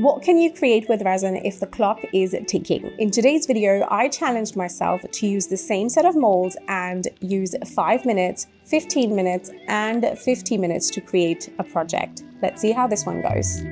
What can you create with resin if the clock is ticking? In today's video, I challenged myself to use the same set of molds and use 5 minutes, 15 minutes, and 50 minutes to create a project. Let's see how this one goes.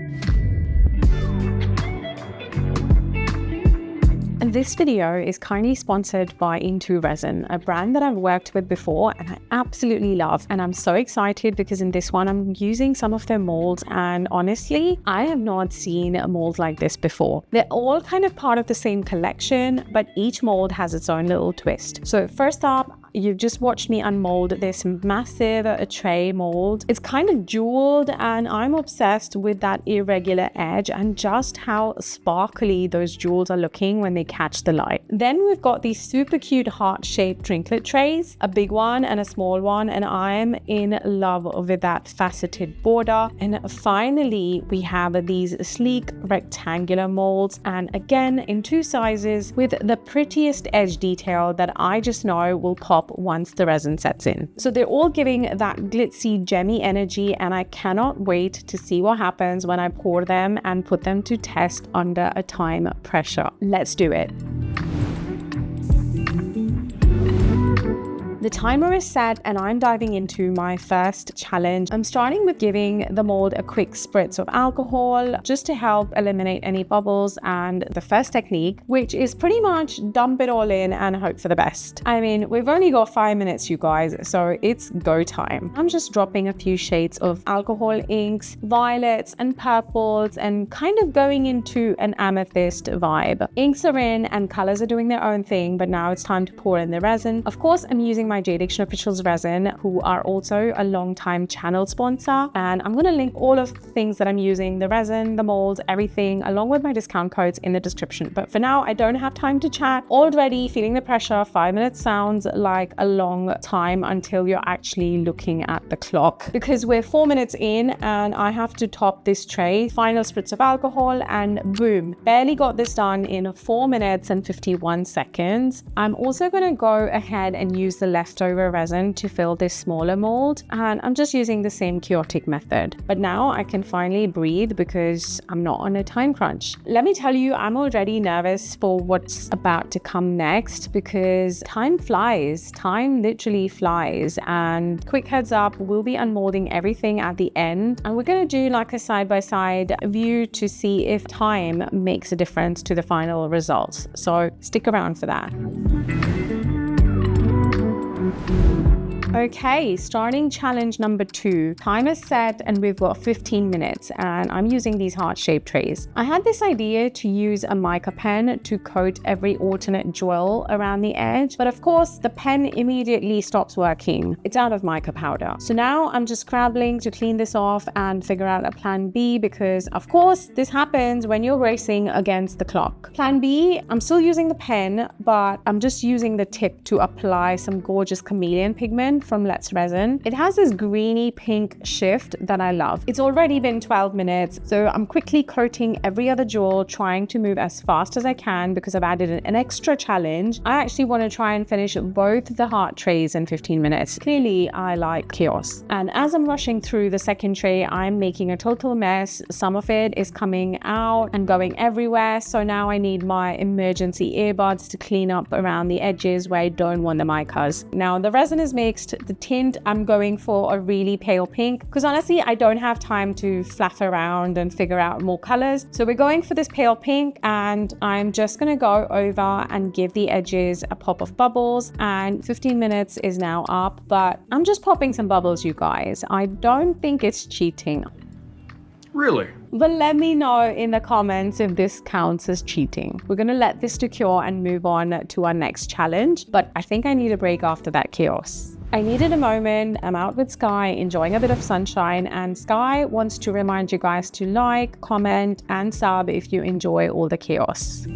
And this video is kindly sponsored by Resin, a brand that I've worked with before and I absolutely love. And I'm so excited because in this one, I'm using some of their molds. And honestly, I have not seen a mold like this before. They're all kind of part of the same collection, but each mold has its own little twist. So first up, you've just watched me unmold this massive tray mold. It's kind of jeweled and I'm obsessed with that irregular edge and just how sparkly those jewels are looking when they catch the light. Then we've got these super cute heart-shaped trinket trays, a big one and a small one, and I'm in love with that faceted border. And finally, we have these sleek rectangular molds, and again in 2 sizes with the prettiest edge detail that I just know will pop once the resin sets in. So they're all giving that glitzy, gemmy energy, and I cannot wait to see what happens when I pour them and put them to test under a time pressure. Let's do it. The timer is set and I'm diving into my first challenge. I'm starting with giving the mold a quick spritz of alcohol just to help eliminate any bubbles, and the first technique, which is pretty much dump it all in and hope for the best. I mean, we've only got 5 minutes, you guys, so it's go time. I'm just dropping a few shades of alcohol inks, violets and purples, and kind of going into an amethyst vibe. Inks are in and colors are doing their own thing, but now it's time to pour in the resin. Of course, I'm using my Jadiction Officials resin, who are also a long-time channel sponsor, and I'm going to link all of the things that I'm using, the resin, the molds, everything, along with my discount codes in the description. But for now, I don't have time to chat. Already feeling the pressure. 5 minutes sounds like a long time until you're actually looking at the clock, because we're 4 minutes in and I have to top this tray. Final spritz of alcohol and boom, barely got this done in 4 minutes and 51 seconds. I'm also going to go ahead and use the leftover resin to fill this smaller mold, and I'm just using the same chaotic method. But now I can finally breathe because I'm not on a time crunch. Let me tell you, I'm already nervous for what's about to come next because time flies. Time literally flies. And quick heads up, we'll be unmolding everything at the end, and we're going to do like a side-by-side view to see if time makes a difference to the final results. So stick around for that. Okay, starting challenge number 2. Timer set and we've got 15 minutes and I'm using these heart-shaped trays. I had this idea to use a mica pen to coat every alternate jewel around the edge, but of course the pen immediately stops working. It's out of mica powder. So now I'm just scrabbling to clean this off and figure out a plan B, because of course this happens when you're racing against the clock. Plan B, I'm still using the pen, but I'm just using the tip to apply some gorgeous chameleon pigment from Let's Resin. It has this greeny pink shift that I love. It's already been 12 minutes, so I'm quickly coating every other jewel, trying to move as fast as I can because I've added an extra challenge. I actually want to try and finish both the heart trays in 15 minutes. Clearly, I like chaos. And as I'm rushing through the second tray, I'm making a total mess. Some of it is coming out and going everywhere, so now I need my emergency earbuds to clean up around the edges where I don't want the micas. Now the resin is mixed. The tint, I'm going for a really pale pink because honestly I don't have time to fluff around and figure out more colors. So we're going for this pale pink, and I'm just going to go over and give the edges a pop of bubbles. And 15 minutes is now up, but I'm just popping some bubbles, you guys. I don't think it's cheating. Really? But let me know in the comments if this counts as cheating. We're going to let this to cure and move on to our next challenge, but I think I need a break after that chaos. I needed a moment. I'm out with Sky, enjoying a bit of sunshine, and Sky wants to remind you guys to like, comment, and sub if you enjoy all the chaos.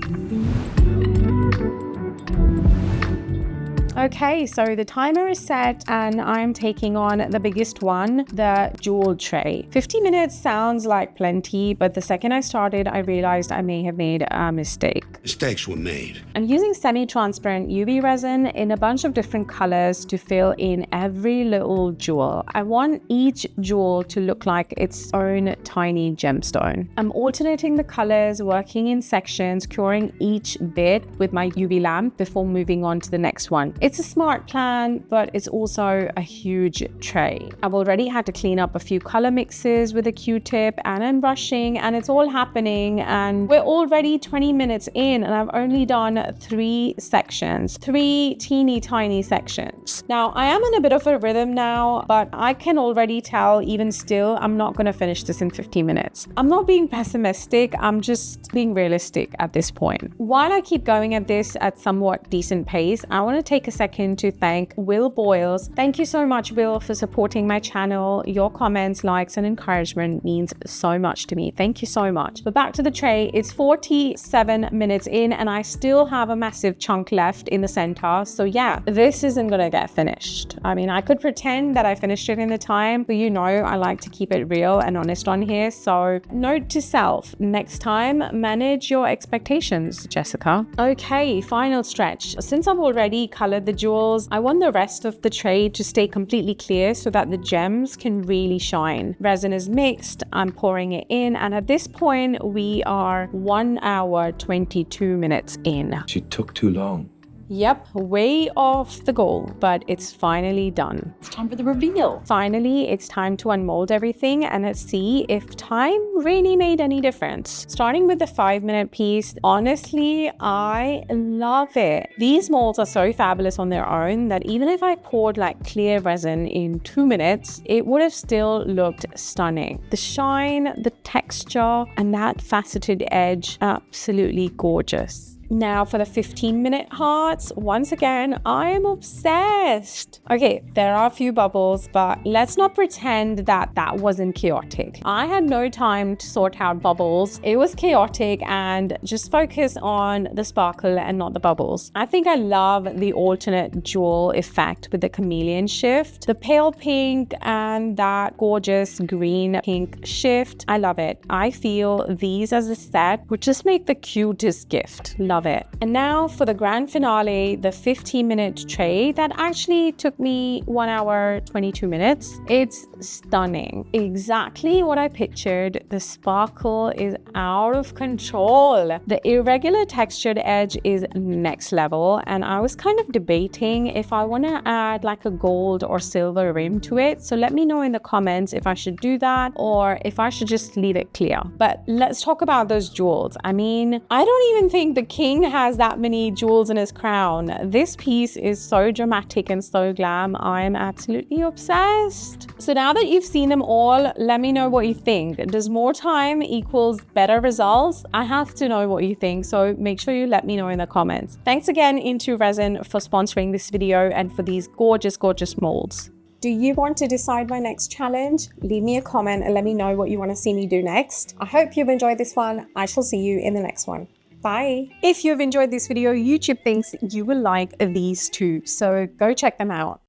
Okay, so the timer is set and I'm taking on the biggest one, the jewel tray. 50 minutes sounds like plenty, but the second I started, I realized I may have made a mistake. Mistakes were made. I'm using semi-transparent UV resin in a bunch of different colors to fill in every little jewel. I want each jewel to look like its own tiny gemstone. I'm alternating the colors, working in sections, curing each bit with my UV lamp before moving on to the next one. It's a smart plan, but it's also a huge tray. I've already had to clean up a few color mixes with a Q-tip and I'm brushing, and it's all happening, and we're already 20 minutes in and I've only done 3 sections, 3 teeny tiny sections. Now I am in a bit of a rhythm now, but I can already tell even still I'm not going to finish this in 15 minutes. I'm not being pessimistic, I'm just being realistic at this point. While I keep going at this at somewhat decent pace, I want to take a second to thank Will Boyles. Thank you so much, Will, for supporting my channel. Your comments, likes, and encouragement means so much to me. Thank you so much. But back to the tray, it's 47 minutes in and I still have a massive chunk left in the center. So yeah, this isn't gonna get finished. I mean, I could pretend that I finished it in the time, but you know, I like to keep it real and honest on here. So note to self, next time, manage your expectations, Jessica. Okay, final stretch. Since I've already colored the jewels, I want the rest of the tray to stay completely clear so that the gems can really shine. Resin is mixed, I'm pouring it in, and at this point we are 1 hour 22 minutes in. She took too long. Yep, way off the goal, but it's finally done. It's time for the reveal. Finally, it's time to unmold everything and let's see if time really made any difference. Starting with the 5-minute piece, honestly, I love it. These molds are so fabulous on their own that even if I poured like clear resin in 2 minutes, it would have still looked stunning. The shine, the texture, and that faceted edge, absolutely gorgeous. Now for the 15-minute hearts, once again, I am obsessed. Okay, there are a few bubbles, but let's not pretend that that wasn't chaotic. I had no time to sort out bubbles. It was chaotic and just focus on the sparkle and not the bubbles. I think I love the alternate jewel effect with the chameleon shift. The pale pink and that gorgeous green pink shift. I love it. I feel these as a set would just make the cutest gift. Love it. And now for the grand finale, the 15-minute tray that actually took me 1 hour 22 minutes. It's stunning. Exactly what I pictured. The sparkle is out of control. The irregular textured edge is next level, and I was kind of debating if I want to add like a gold or silver rim to it. So let me know in the comments if I should do that or if I should just leave it clear. But let's talk about those jewels. I mean, I don't even think the king has that many jewels in his crown. This piece is so dramatic and so glam. I'm absolutely obsessed. So now that you've seen them all, let me know what you think. Does more time equals better results? I have to know what you think, so make sure you let me know in the comments. Thanks again Into Resin for sponsoring this video and for these gorgeous, gorgeous molds. Do you want to decide my next challenge? Leave me a comment and let me know what you want to see me do next. I hope you've enjoyed this one. I shall see you in the next one. Bye. If you've enjoyed this video, YouTube thinks you will like these too, so go check them out.